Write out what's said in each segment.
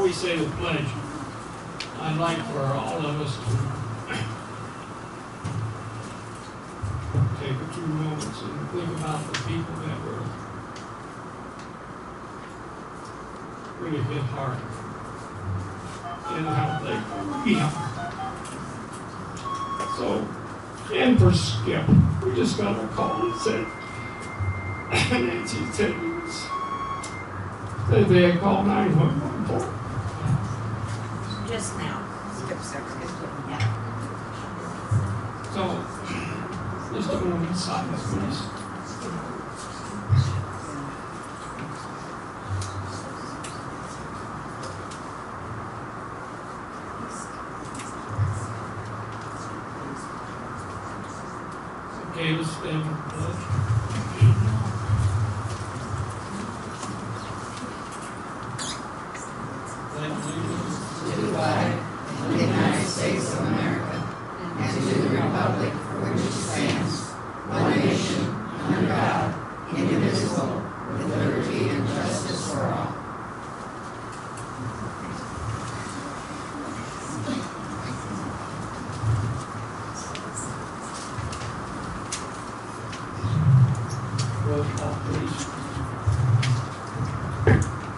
we say the pledge, I'd like for all of us to take a few moments and think about the people that were really hit hard and how thankful we are. So, and for Skip, we just got a call and said, Nancy said that they had called 911 for. Just now. Yeah. So, just a moment of silence, please. Okay, let's stand for the pledge. To the flag of the United States of America and to the republic for which it stands, one nation, under God, indivisible, with liberty and justice for all. Roll call, please.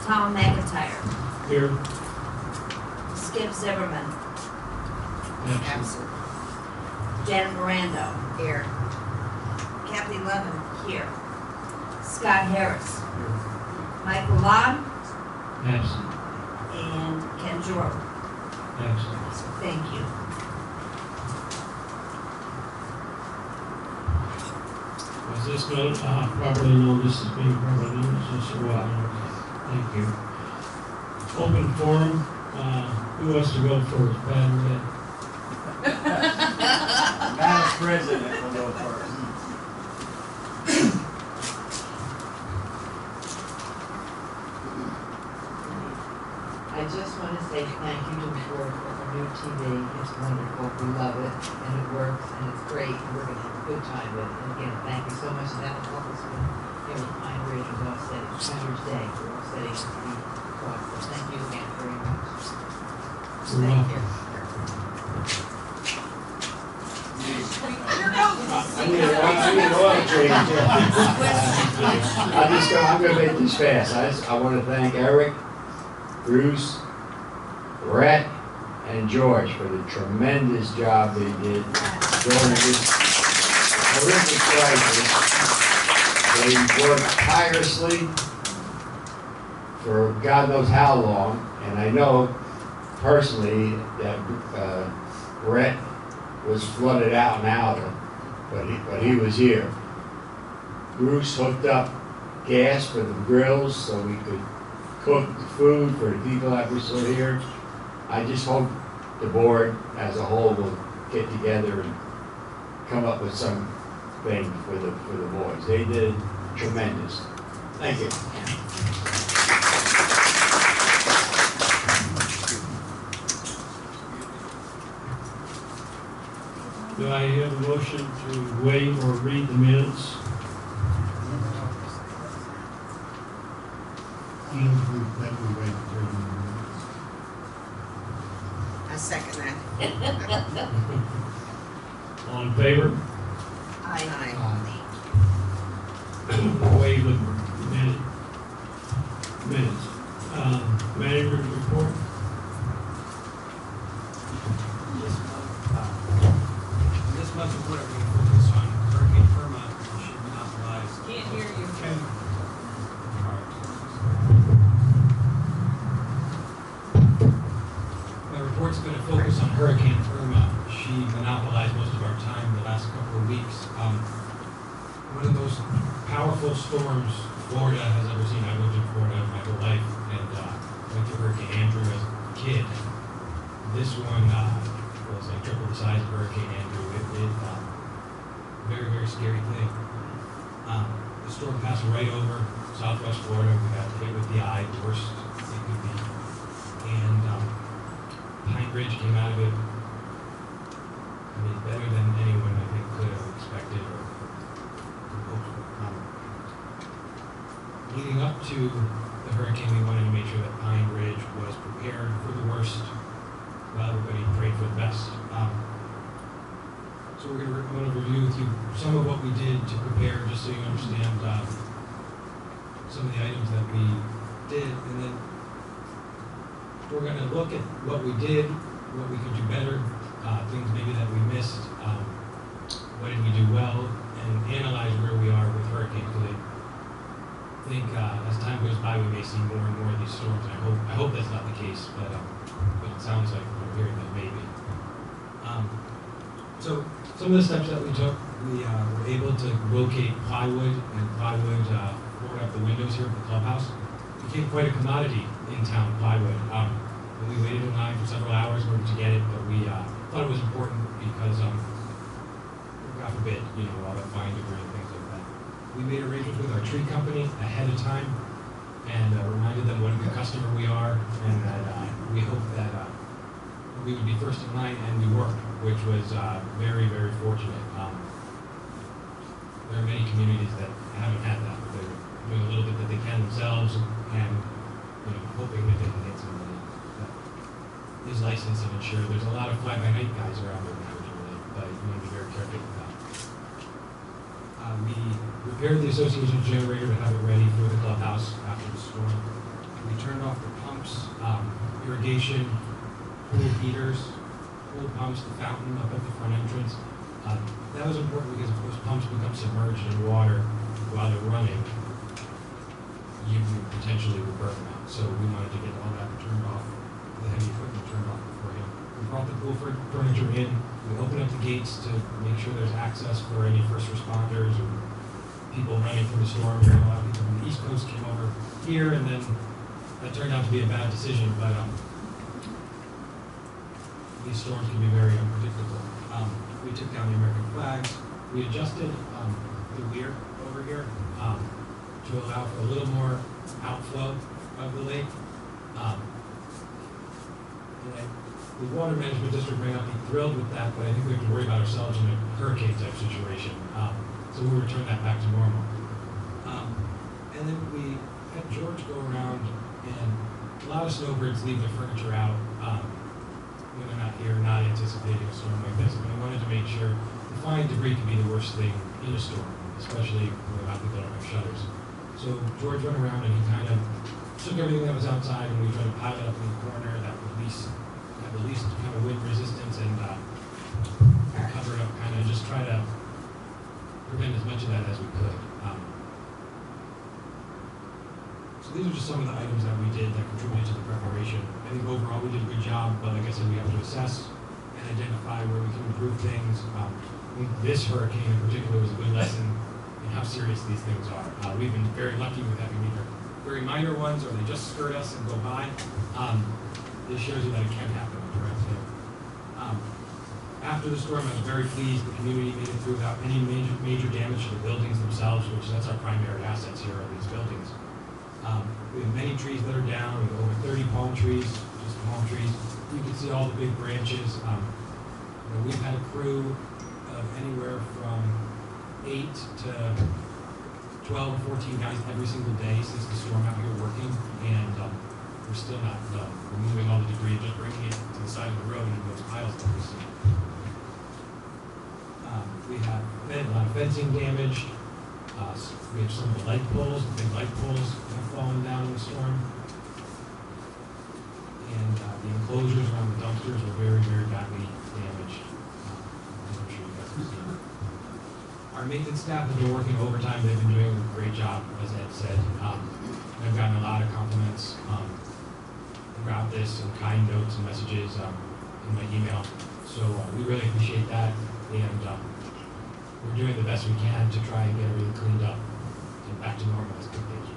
Tom McIntyre. Here. Skip Zimmerman. Absent. Janet Mirando. Here. Kathy Levin. Here. Scott Harris. Michael Lott. Absent. And Ken Jordan. Absent. Thank you. Was this properly noticed as being properly noticed? Yes, or what? Thank you. Open forum. Who wants to go first? Bad or red? Madam President will go first. I just want to say thank you to the board for the new TV. It's wonderful. We love it, and it works, and it's great, and we're going to have a good time with it. And again, thank you so much. And that will help us when Pine Ridge was offsetting, Founders Day, we're offsetting the cost. So thank you again very much. You're welcome. I need an oil change. I'm going to make this fast. I want to thank Eric, Bruce, Brett, and George for the tremendous job they did during this horrific crisis. They worked tirelessly for God knows how long, and I know personally that Brett was flooded out and out, but he was here. Bruce hooked up gas for the grills so we could cook the food for the people that were still here. I just hope the board as a whole will get together and come up with something for the boys. They did tremendous. Thank you. Do I have a motion to waive or read the minutes? I second that. All in favor? Aye. Waive the minutes. Manager's report? This month of what we focus on Hurricane Irma, which should be monopolized. Can't hear you. My report's going to focus on Hurricane Irma. She monopolized most of our time the last couple of weeks. One of the most powerful storms Florida has ever seen. I lived in Florida my whole life and went through Hurricane Andrew as a kid. This one was like triple the size of Hurricane Andrew. It very, very scary thing. The storm passed right over Southwest Florida. We got hit with the eye, the worst it could be. And Pine Ridge came out of it, better than anyone I think could have expected or hoped for. Leading up to the hurricane, we wanted to make sure that Pine Ridge was prepared the best. So I'm going to review with you some of what we did to prepare, just so you understand some of the items that we did, and then we're going to look at what we did, what we could do better, things maybe that we missed, what did we do well, and analyze where we are with hurricane. Because I think as time goes by, we may see more and more of these storms. I hope that's not the case, but it sounds like we're hearing that maybe. So some of the steps that we took, we were able to locate plywood, and plywood poured up the windows here at the clubhouse. It became quite a commodity in town, plywood. And we waited in line for several hours in order to get it, but we thought it was important because, God forbid, all the fine debris and things like that. We made arrangements with our tree company ahead of time and reminded them what a good customer we are, and that we hope that we would be first in line, and we were, which was very, very fortunate. There are many communities that haven't had that. They're doing a little bit that they can themselves, and hoping that they can get somebody that is licensed and insured. There's a lot of fly-by-night guys around there now, but you want to be very careful with that. We repaired the association generator to have it ready for the clubhouse after the storm. We turned off the pumps, irrigation, pool heaters, pool pumps, the fountain up at the front entrance. That was important because if those pumps become submerged in water while they're running, you potentially would burn them out. So we wanted to get all that turned off, the heavy equipment turned off beforehand. We brought the pool furniture in. We opened up the gates to make sure there's access for any first responders or people running from the storm. A lot of people from the East Coast came over here, and then that turned out to be a bad decision, but these storms can be very unpredictable. We took down the American flags. We adjusted the weir over here to allow for a little more outflow of the lake. The water management district may not be thrilled with that, but I think we have to worry about ourselves in a hurricane type situation. So we'll return that back to normal. And then we had George go around, and a lot of snowbirds leave their furniture out when they're not here, not anticipating a storm like this. But I wanted to make sure the flying debris can be the worst thing in a storm, especially when a lot of people don't have shutters. So George went around and he kind of took everything that was outside, and we tried to pile it up in the corner that would have the least kind of wind resistance, and cover it up, kind of just try to prevent as much of that as we could. So these are just some of the items that we did that contributed to the preparation. I think overall we did a good job, but like I said, we have to assess and identify where we can improve things. I think this hurricane in particular was a good lesson in how serious these things are. We've been very lucky with having either very minor ones or they just skirt us and go by. This shows you that it can happen on direct hit. After the storm, I was very pleased the community made it through without any major damage to the buildings themselves, which that's our primary assets here are these buildings. We have many trees that are down. We have over 30 palm trees, just palm trees. You can see all the big branches. We've had a crew of anywhere from 8 to 12 or 14 guys every single day since the storm out here working, and we're still not done. We're moving all the debris, just bringing it to the side of the road into those piles that we see. We have a lot of fencing damage. We have some of the light poles, the big light poles have fallen down in the storm. And the enclosures around the dumpsters are very, very badly damaged. I'm sure you guys have seen it. Our maintenance staff has been working overtime. They've been doing a great job, as Ed said. I've gotten a lot of compliments throughout this, and kind notes and messages in my email. So we really appreciate that. And we're doing the best we can to try and get everything cleaned up and back to normal as quickly as we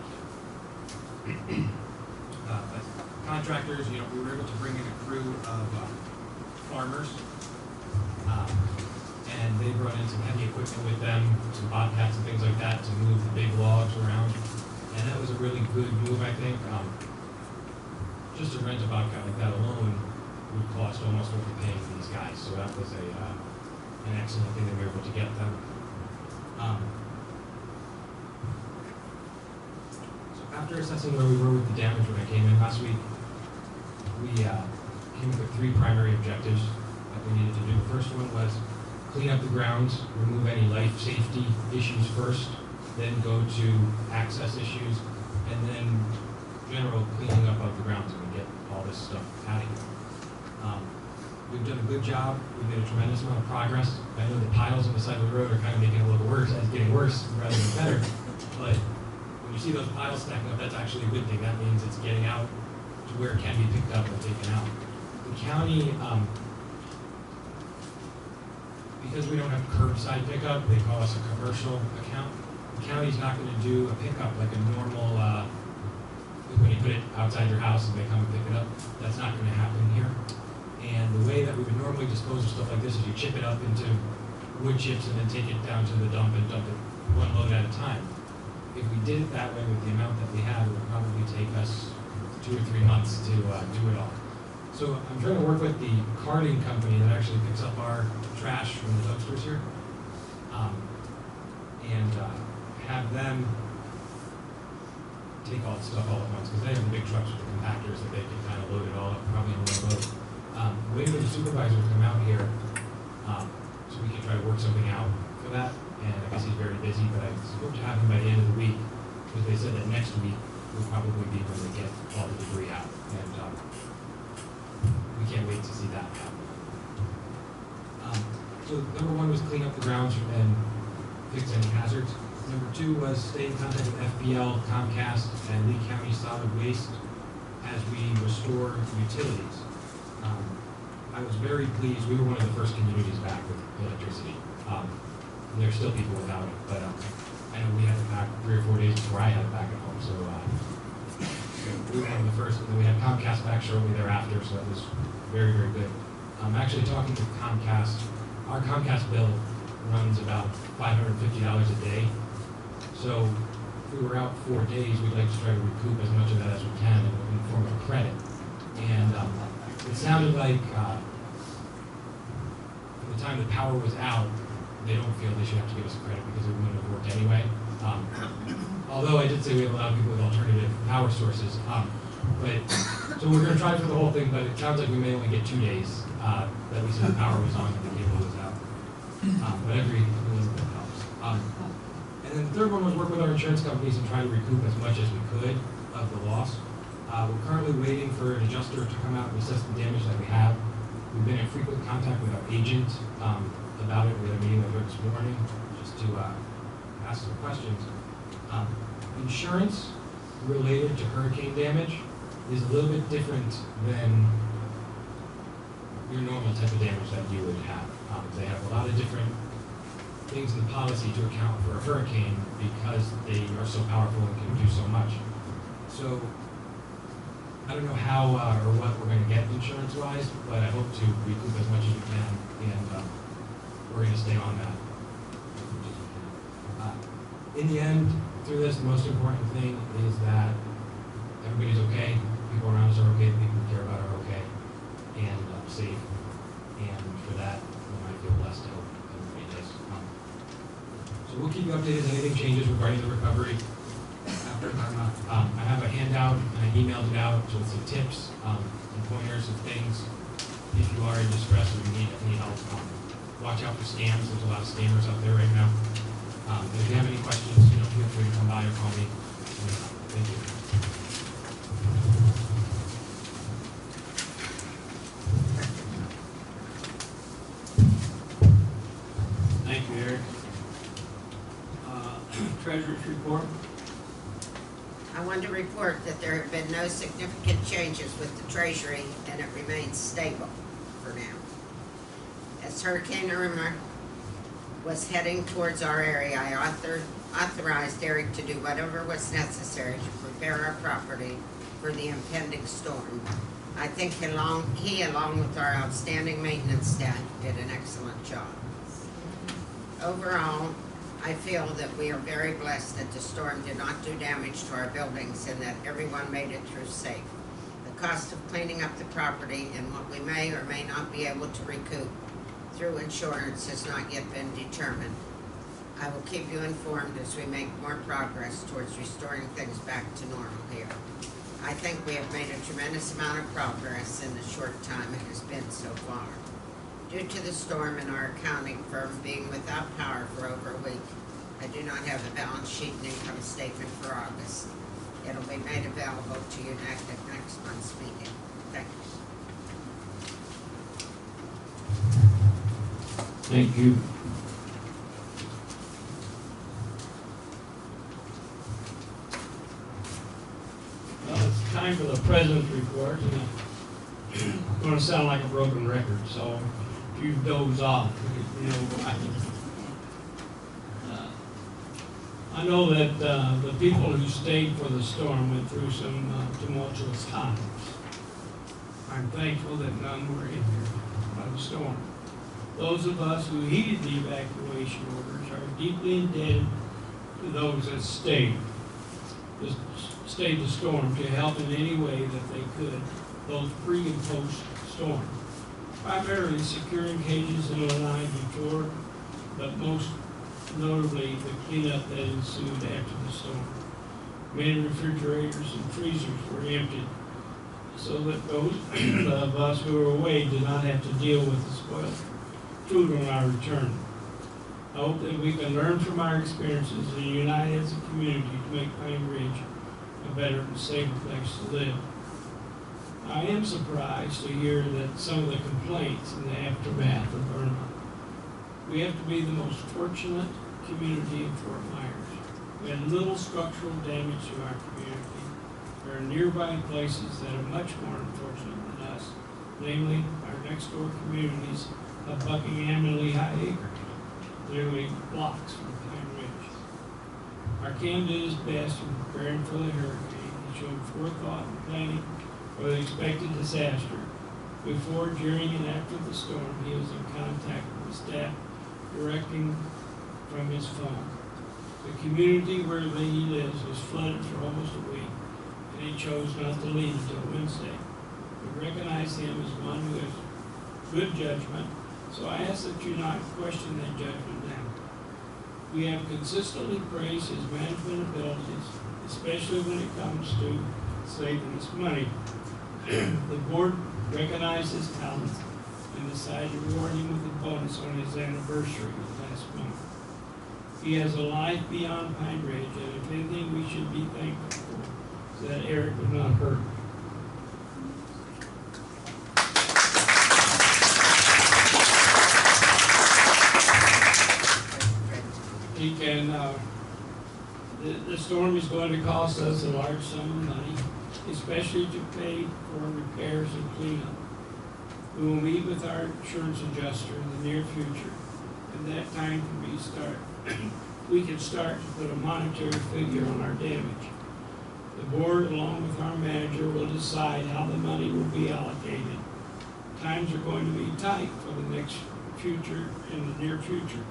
can. As contractors, we were able to bring in a crew of farmers, and they brought in some heavy equipment with them, some bobcats and things like that to move the big logs around. And that was a really good move, I think. Just to rent a bobcat like that alone would cost almost what we're paying these guys. So that was an excellent thing that we were able to get them. So after assessing where we were with the damage when I came in last week, we came up with 3 primary objectives. that we needed to do. The first one was clean up the grounds, remove any life safety issues first, then go to access issues, and then general cleaning up of the grounds and get all this stuff out of here. We've done a good job. We've made a tremendous amount of progress. I know the piles on the side of the road are kind of making it a little worse, as getting worse rather than better. But when you see those piles stacking up, that's actually a good thing. That means it's getting out to where it can be picked up and taken out. The county, because we don't have curbside pickup, they call us a commercial account. The county's not going to do a pickup like a normal, when you put it outside your house and they come and pick it up. That's not going to happen here. And the way that we would normally dispose of stuff like this is you chip it up into wood chips and then take it down to the dump and dump it one load at a time. If we did it that way with the amount that we have, it would probably take us 2 or 3 months to do it all. So I'm trying to work with the carting company that actually picks up our trash from the dumpsters here, and have them take all the stuff all at once, because they have the big trucks with the compactors that they can kind of load it all up, probably in one load. Waiting for the supervisor to come out here, so we can try to work something out for that. And I guess he's very busy, but I hope to have him by the end of the week, because they said that next week will probably be when they get all the debris out. And we can't wait to see that happen. So number 1 was clean up the grounds and fix any hazards. Number 2 was stay in contact with FPL, Comcast, and Lee County Solid Waste as we restore utilities. I was very pleased. We were one of the first communities back with electricity. There's still people without it, but I know we had it back 3 or 4 days before I had it back at home. So we were one of the first, and then we had Comcast back shortly thereafter, so that was very, very good. I'm actually talking to Comcast. Our Comcast bill runs about $550 a day. So if we were out 4 days, we'd like to try to recoup as much of that as we can in the form of credit. And it sounded like from the time the power was out, they don't feel they should have to give us credit because it wouldn't have worked anyway. Although I did say we have a lot of people with alternative power sources. So we're going to try for the whole thing, but it sounds like we may only get 2 days that we said the power was on and the cable was out. But every little bit helps. And then the third one was work with our insurance companies and try to recoup as much as we could of the loss. We're currently waiting for an adjuster to come out and assess the damage that we have. We've been in frequent contact with our agent about it. We had a meeting with her this morning just to ask some questions. Insurance related to hurricane damage is a little bit different than your normal type of damage that you would have. They have a lot of different things in the policy to account for a hurricane because they are so powerful and can do so much. So I don't know how or what we're going to get insurance-wise, but I hope to recoup as much as we can, and we're going to stay on that. In the end, through this, the most important thing is that everybody's okay, people around us are okay, the people we care about are okay, and safe. And for that, we might feel blessed to help everybody does. So we'll keep you updated as anything changes regarding the recovery. I have a handout, and I emailed it out with some tips and pointers and things. If you are in distress or you need help, watch out for scams. There's a lot of scammers out there right now. If you have any questions, feel free to come by or call me. Thank you. Thank you, Eric. Treasurer's report. I want to report that there have been no significant changes with the Treasury, and it remains stable for now. As Hurricane Irma was heading towards our area, I authorized Eric to do whatever was necessary to prepare our property for the impending storm. I think he, along with our outstanding maintenance staff, did an excellent job. Overall, I feel that we are very blessed that the storm did not do damage to our buildings and that everyone made it through safe. The cost of cleaning up the property and what we may or may not be able to recoup through insurance has not yet been determined. I will keep you informed as we make more progress towards restoring things back to normal here. I think we have made a tremendous amount of progress in the short time it has been so far. Due to the storm and our accounting firm being without power for over a week, I do not have a balance sheet and income statement for August. It'll be made available to you at next month's meeting. Thank you. Thank you. Well, it's time for the president's report. And I'm going to sound like a broken record, so if you doze off, you know why. I know that the people who stayed for the storm went through some tumultuous times. I'm thankful that none were injured by the storm. Those of us who heeded the evacuation orders are deeply indebted to those that stayed the storm to help in any way that they could, both pre and post storm. Primarily securing cages and lanai before, but most notably the cleanup that ensued after the storm. Many refrigerators and freezers were emptied so that those of us who were away did not have to deal with the spoiled food on our return. I hope that we can learn from our experiences and unite as a community to make Pine Ridge a better and safer place to live. I am surprised to hear that some of the complaints in the aftermath of Irma. We have to be the most fortunate community in Fort Myers. We had little structural damage to our community. There are nearby places that are much more unfortunate than us, namely our next door communities of Buckingham and Lehigh Acres, literally blocks from Pine Ridge. Our CAM did his best in preparing for the hurricane. He showed forethought and planning for the expected disaster. Before, during, and after the storm, he was in contact with the staff, directing from his phone. The community where he lives was flooded for almost a week, and he chose not to leave until Wednesday. We recognize him as one who has good judgment, so I ask that you not question that judgment now. We have consistently praised his management abilities, especially when it comes to saving us money. The board recognized his talent and decided to reward him with a bonus on his anniversary last month. He has a life beyond Pine Ridge, and if anything we should be thankful for, is that Eric was not hurt. He can, the storm is going to cost us a large sum of money, especially to pay for repairs and cleanup. We will meet with our insurance adjuster in the near future, and that time we can start to put a monetary figure on our damage. The board, along with our manager, will decide how the money will be allocated. Times are going to be tight for the next future, in the near future.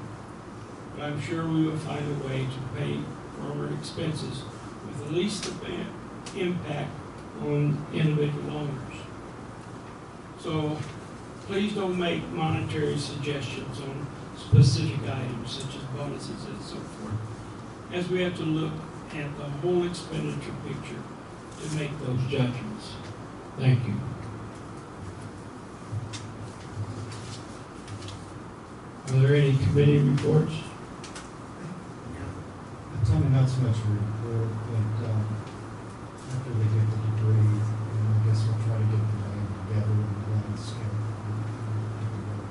But I'm sure we will find a way to pay for our expenses with the least impact on individual owners. So please don't make monetary suggestions on specific items such as bonuses and so forth, as we have to look at the whole expenditure picture to make those judgments. Thank you. Are there any committee reports? Tell me not so much a report, but after they get the debris, I guess we'll try to get the land together and the landscape.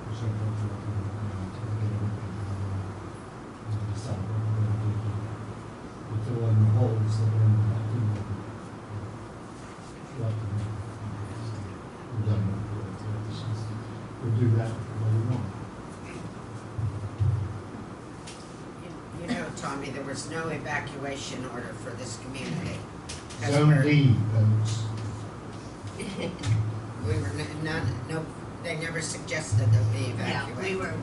Present what we're looking at to get everything done. And decide what we're going to do to fill in the holes that are in the we're done with it. We'll do that when we want. You know, Tommy, there was no evacuation order for this community. 'Cause Zone D, folks. We were no, they never suggested there be Yeah, we evacuation. were.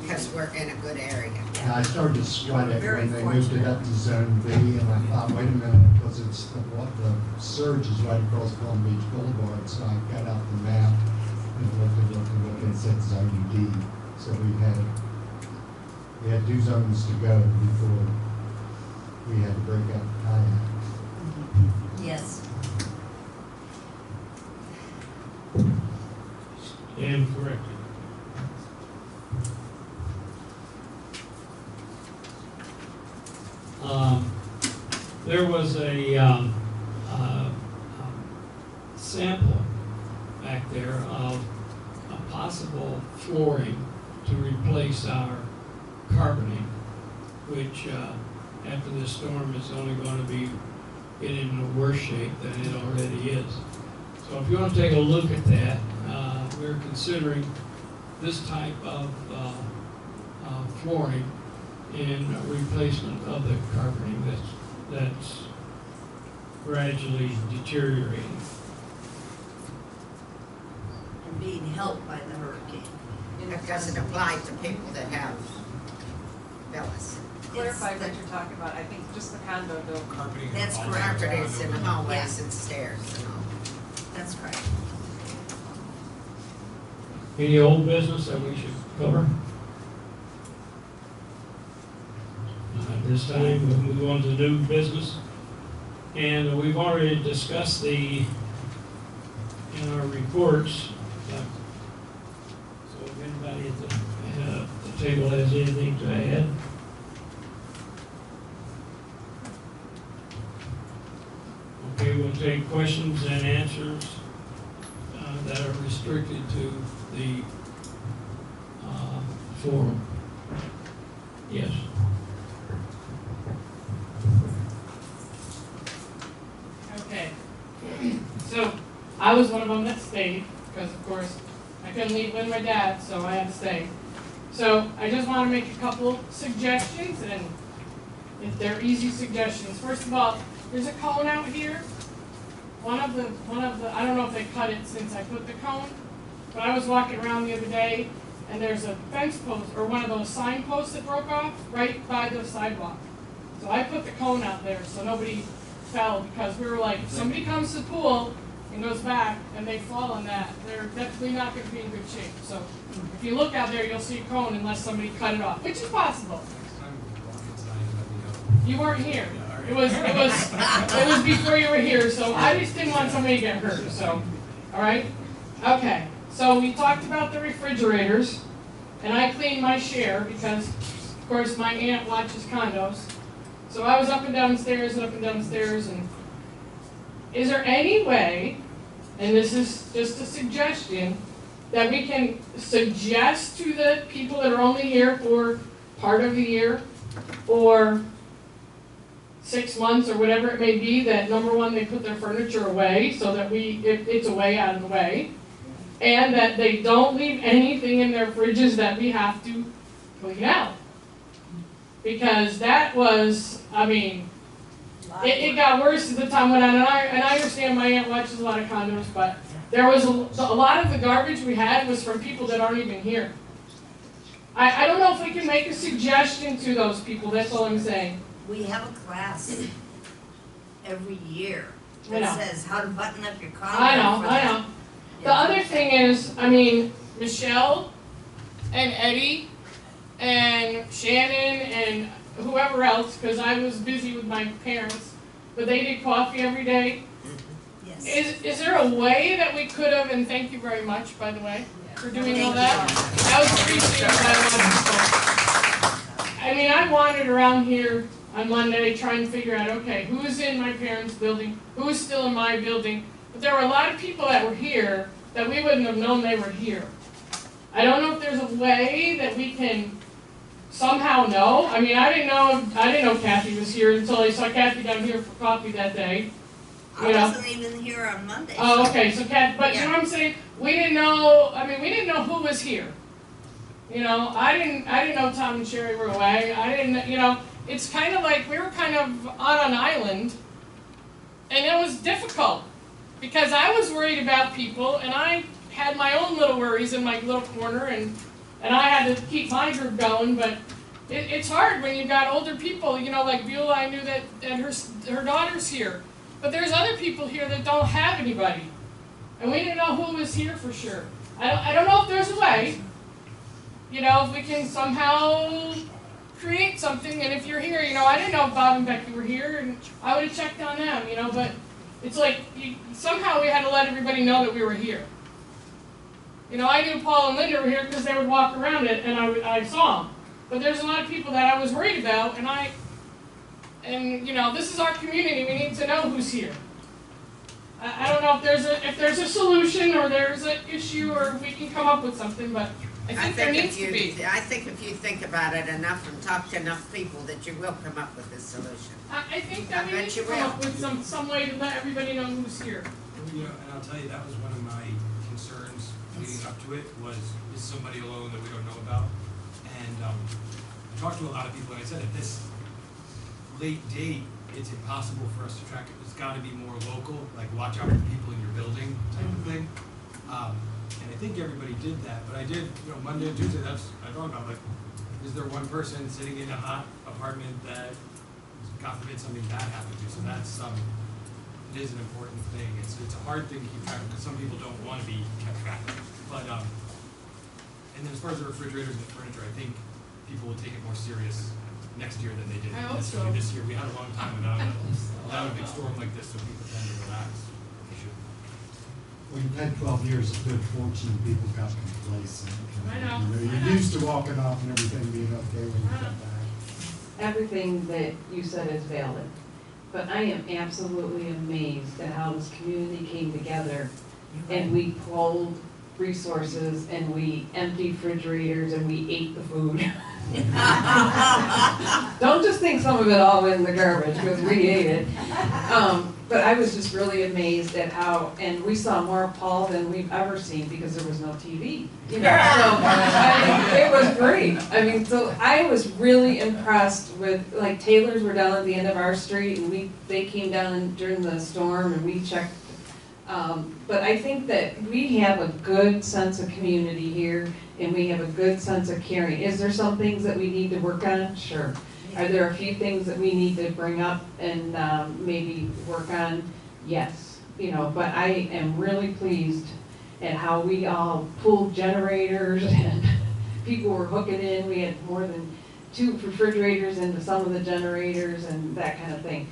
Because we're in a good area. And I started to sweat it Very when they moved it up to Zone B, and I thought, wait a minute, because it's the surge is right across Palm Beach Boulevard, so I got out the map and looked, and it said Zone D. So we had 2 zones to go before we had to break up the kayaks. Yes. Stand corrected. there was a sample back there of a possible flooring to replace our carpeting, which after this storm is only going to be getting in a worse shape than it already is. So if you want to take a look at that, we're considering this type of flooring in replacement of the carpeting that's gradually deteriorating. And being helped by the hurricane. It doesn't apply to people that have villas. Clarify what you're talking about, I think just the condo bill. Carpeting. That's all correct. that. Carpet is in the hallways and stairs and all. That's correct. Any old business that we should cover? This time, we'll move on to new business. And we've already discussed in our reports. So if anybody at the table has anything to add? Okay, we'll take questions and answers that are restricted to the forum. Yes. Okay. So I was one of them that stayed because, of course, I couldn't leave with my dad, so I had to stay. So I just want to make a couple suggestions, and if they're easy suggestions. First of all, there's a cone out here. One of the, I don't know if they cut it since I put the cone, but I was walking around the other day, and there's a fence post, or one of those sign posts that broke off right by the sidewalk. So I put the cone out there so nobody fell, because we were like, if somebody comes to the pool and goes back and they fall on that, they're definitely not going to be in good shape. So if you look out there, you'll see a cone unless somebody cut it off, which is possible. You weren't here. It was before you were here, so I just didn't want somebody to get hurt, so, all right? Okay, so we talked about the refrigerators, and I cleaned my share because, of course, my aunt watches condos. So I was up and down stairs, and is there any way, and this is just a suggestion, that we can suggest to the people that are only here for part of the year, or 6 months or whatever it may be, that number one, they put their furniture away so that it's away out of the way, and that they don't leave anything in their fridges that we have to clean out. Because that was, I mean, it got worse at the time when and I understand my aunt watches a lot of condos, but there was a lot of the garbage we had was from people that aren't even here. I don't know if we can make a suggestion to those people, that's all I'm saying. We have a class every year I know. that says how to button up your condo. I know. The other thing is, I mean, Michelle and Eddie and Shannon and whoever else, because I was busy with my parents, but they did coffee every day. Yes. Is there a way that we could have, and thank you very much, by the way, for doing all that. That was appreciated by a lot of people. I mean, I wandered around here on Monday trying to figure out, okay, who's in my parents' building, who's still in my building, but there were a lot of people that were here that we wouldn't have known they were here. I don't know if there's a way that we can somehow know. I mean, I didn't know Kathy was here until I saw Kathy down here for coffee that day. I wasn't even here on Monday. Oh, okay, so Kathy, but you know what I'm saying? We didn't know, I mean, we didn't know who was here. You know, I didn't know Tom and Sherry were away. I didn't, you know, it's kind of like we were kind of on an island, and it was difficult because I was worried about people, and I had my own little worries in my little corner, and I had to keep my group going, but it's hard when you've got older people, you know, like Beulah, I knew that her daughter's here, but there's other people here that don't have anybody, and we didn't know who was here for sure. I don't know if there's a way, you know, if we can somehow create something, and if you're here, you know, I didn't know if Bob and Becky were here, and I would have checked on them, you know, but it's like, somehow we had to let everybody know that we were here. You know, I knew Paul and Linda were here because they would walk around it, and I saw them. But there's a lot of people that I was worried about, and And, you know, this is our community, we need to know who's here. I don't know if there's a solution or there's an issue or we can come up with something, but I think there needs to be. I think if you think about it enough and talk to enough people, that you will come up with a solution. I think that I we bet need to you come will. up with some way to let everybody know who's here. You know, and I'll tell you, that was one of my concerns leading up to it, was, is somebody alone that we don't know about? And I talked to a lot of people, and I said, at this late date, it's impossible for us to track it. It's gotta be more local, like watch out for the people in your building type of thing. And I think everybody did that, but I did, you know, Monday and Tuesday, I thought about, like, is there one person sitting in a hot apartment that, God forbid, something bad happened to? So that's, it is an important thing. It's a hard thing to keep track of, because some people don't want to be kept track of. But, and then as far as the refrigerators and the furniture, I think people will take it more serious next year than they did I hope necessarily so. this year. We had a long time without a big storm like this, so people tend to relax. They should. Well, you've had 12 years of good fortune, people got complacent. I know. You know, you're used to walking off and everything being okay when you come back. Everything that you said is valid, but I am absolutely amazed at how this community came together and we pulled resources and we emptied refrigerators and we ate the food. Don't just think some of it all went in the garbage, because we ate it. But I was just really amazed at how, and we saw more Paul than we've ever seen because there was no TV. You know, so it was great. I mean, so I was really impressed with, like, Taylor's were down at the end of our street, and they came down during the storm, and we checked. But I think that we have a good sense of community here, and we have a good sense of caring. Is there some things that we need to work on? Sure. Are there a few things that we need to bring up and maybe work on? Yes. You know, but I am really pleased at how we all pulled generators and people were hooking in. We had more than 2 refrigerators into some of the generators and that kind of thing.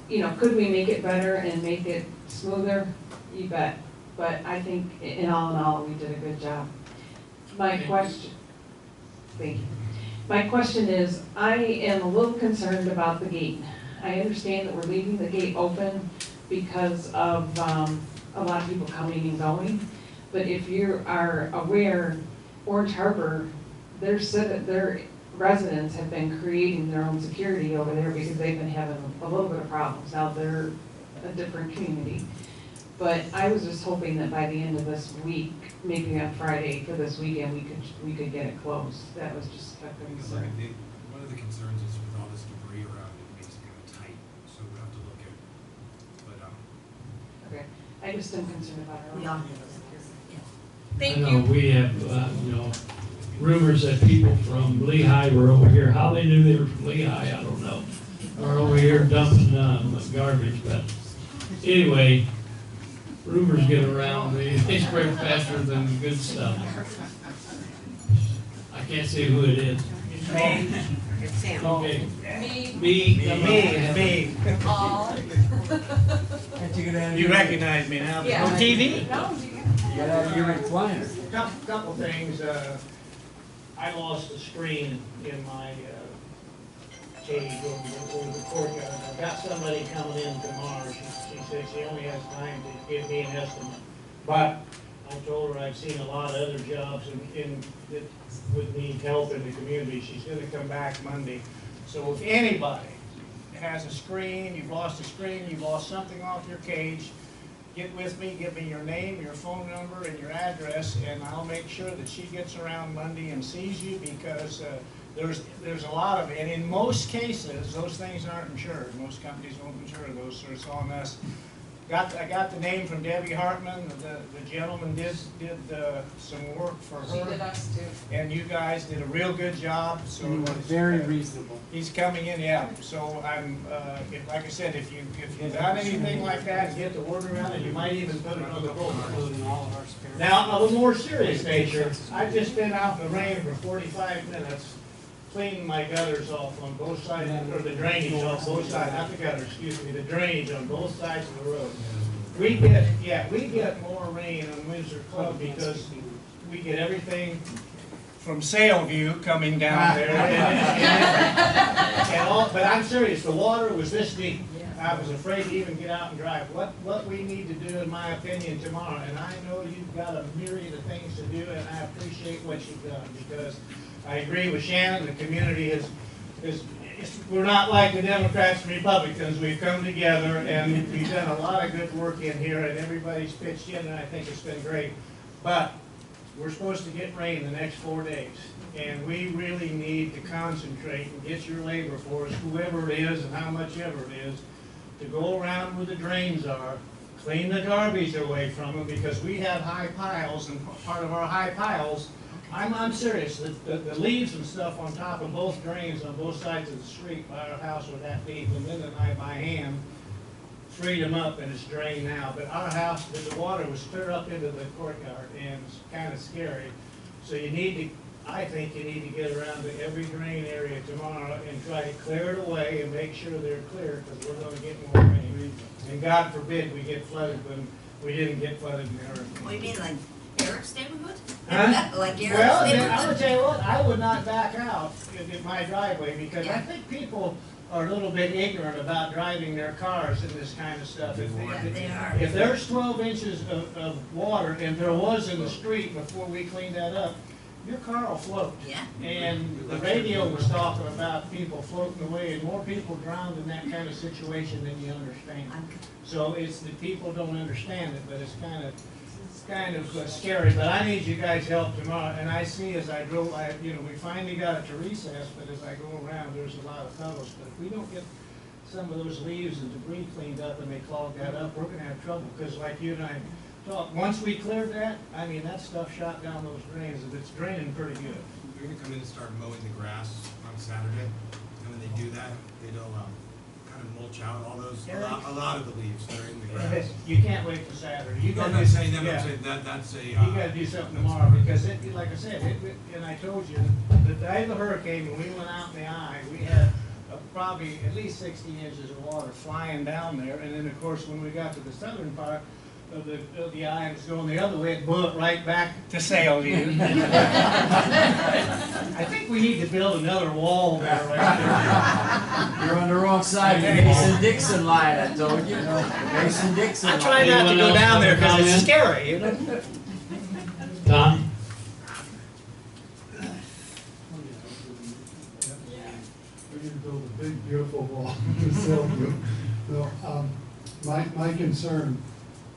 You know, could we make it better and make it smoother? You bet. But I think in all, we did a good job. My question, thank you. My question is, I am a little concerned about the gate. I understand that we're leaving the gate open because of a lot of people coming and going. But if you are aware, Orange Harbor, their residents have been creating their own security over there because they've been having a little bit of problems. Now they're a different community. But I was just hoping that by the end of this week, maybe on Friday for this weekend, we could get it closed. That was just a concern. One of the concerns is with all this debris around, it makes it kind of tight, so we have to look at, but, Okay, I just am concerned about our. We all own. need it. Thank I know you. we have, you know, rumors that people from Lehigh were over here. How they knew they were from Lehigh, I don't know. Or over here dumping garbage, but anyway, rumors get around. They spread faster than good stuff. I can't say who it is. It's Sam. Okay. Me. All. You recognize me now? Yeah. On TV? No, Get out of your recliner. Couple things, I lost the screen in my cage over the courtyard. I've got somebody coming in tomorrow. She said she only has time to give me an estimate. But I told her I've seen a lot of other jobs that would need help in the community. She's gonna come back Monday. So if anybody has a screen, you've lost a screen, you've lost something off your cage, get with me, give me your name, your phone number, and your address, and I'll make sure that she gets around Monday and sees you, because there's a lot of it. And in most cases, those things aren't insured. Most companies won't insure those, so it's on us. I got the name from Debbie Hartman. The gentleman did some work for her. she did us too. And you guys did a real good job, so. Very reasonable. He's coming in, yeah, so I'm, like I said, if you got anything like that, get the word around, and you might even put it on the board. Now, of a more serious nature, I've just been out in the rain for 45 minutes, cleaning my gutters off on both sides, or the drainage off both sides, not the gutters, excuse me, the drainage on both sides of the road. We get more rain on Windsor Club because we get everything from Sailview coming down there. But I'm serious, the water was this deep. I was afraid to even get out and drive. What we need to do, in my opinion, tomorrow, and I know you've got a myriad of things to do, and I appreciate what you've done, because I agree with Shannon, the community we're not like the Democrats and Republicans. We've come together and we've done a lot of good work in here, and everybody's pitched in, and I think it's been great. But we're supposed to get rain the next 4 days, and we really need to concentrate and get your labor force, whoever it is and how much ever it is, to go around where the drains are, clean the garbage away from them, because we have high piles, and part of our high piles, I'm serious, the leaves and stuff on top of both drains on both sides of the street by our house were that deep, and Linda and I by hand freed them up, and it's drained now. But our house, the water was clear up into the courtyard, and it's kind of scary. So you need to, I think you need to get around to every drain area tomorrow and try to clear it away and make sure they're clear, because we're going to get more rain. And God forbid we get flooded when we didn't get flooded in the hurricane. What do you mean, like Eric's neighborhood? Huh? Like Eric's Well, neighborhood? I'm gonna tell you what, I would not back out in my driveway, because I think people are a little bit ignorant about driving their cars in this kind of stuff. Yeah, they are. If there's 12 inches of water, and there was in the street before we cleaned that up, your car will float. Yeah. And the radio was talking about people floating away, and more people drowned in that kind of situation than you understand. So it's the people don't understand it, but it's kind of scary. But I need you guys' help tomorrow. And I see as I drove, we finally got it to recess, but as I go around, there's a lot of tunnels. But if we don't get some of those leaves and debris cleaned up and they clog that up, we're gonna have trouble. Because like you and I talked, once we cleared that, I mean, that stuff shot down those drains, and it's draining pretty good. We're gonna come in and start mowing the grass on Saturday, and when they do that, it'll kind of mulch out all those, a lot of the leaves that are in the grass. You can't wait for Saturday. You I'm gotta not do- saying that, yeah. I'm saying that's a. You gotta do something tomorrow, because like I said, and I told you, the day of the hurricane, when we went out in the eye, we had probably at least 60 inches of water flying down there, and then of course, when we got to the southern part of the eye, and it's going the other way, it blew it right back to Sailview. I think we need to build another wall there right there. You're on the wrong side of the Mason-Dixon line, I told you. Mason-Dixon line. I try not to Anyone go else down there, have a because it's comment? scary, you know? Tom? We're gonna build a big, beautiful wall to sell you. No, my concern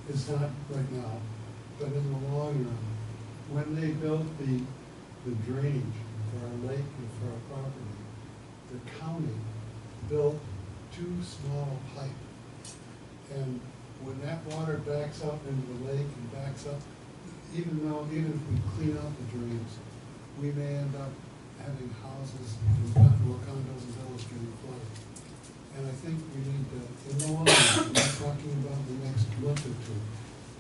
is not right now, but in the long run, when they built the drainage for our lake and for our property, the county built 2 small pipes. And when that water backs up into the lake and backs up, even if we clean out the drains, we may end up having houses and condos and villas getting flooded. And I think we need to, in the long run, I'm not talking about the next month or two,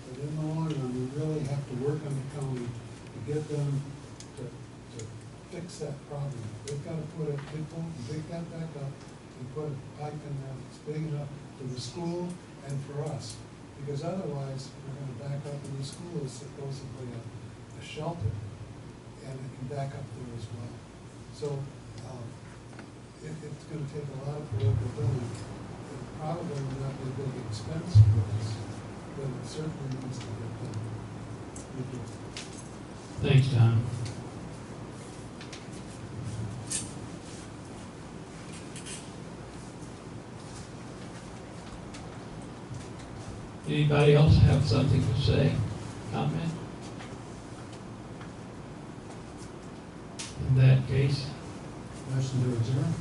but in the long run, we really have to work on the county to get them to fix that problem. They've got to dig that back up and put a pipe in there that's big enough for the school and for us. Because otherwise, we're going to back up, and the school is supposedly a shelter, and it can back up there as well. So it's going to take a lot of political will. It probably will not be a big expense for us, but it certainly needs to get done. Thank you. Thanks, Tom. Anybody else have something to say? Comment? In that case, Motion to adjourn?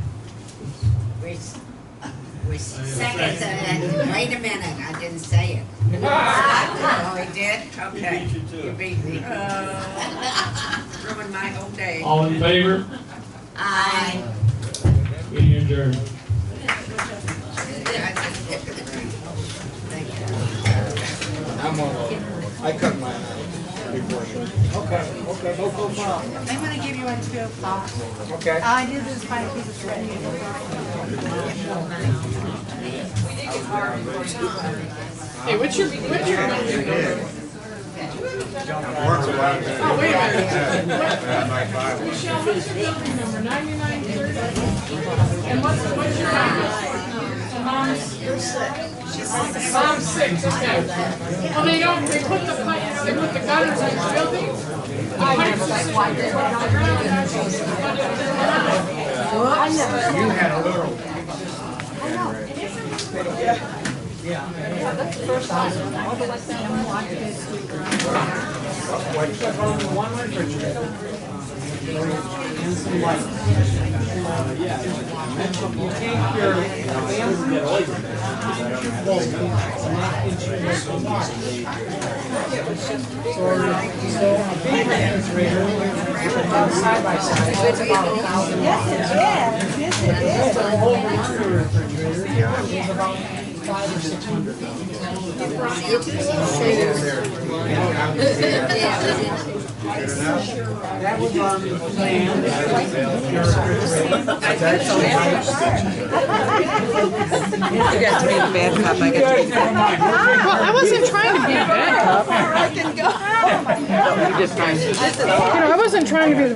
We second that. Wait a minute, I didn't say it. Oh, he did? Okay. You beat me. Ruined my whole day. all in favor? Aye. Meeting adjourned. Thank you. I cut mine out before. Okay, no problem. I'm gonna give you one too, Paul. Okay. All I did was find a piece of string. Hey, what's your number? Oh, wait a minute. Michelle, what's your building number? 9930? And what's your address? Mom's 6, okay. Well, they put the gutters in the building? The pipes are sitting right there off the ground, and that's what's the budget. You had a little. That was on the plan. You guys made a bad cop, I got to. Well, I wasn't trying to be a bad cop. You just trying to. I wasn't trying to be the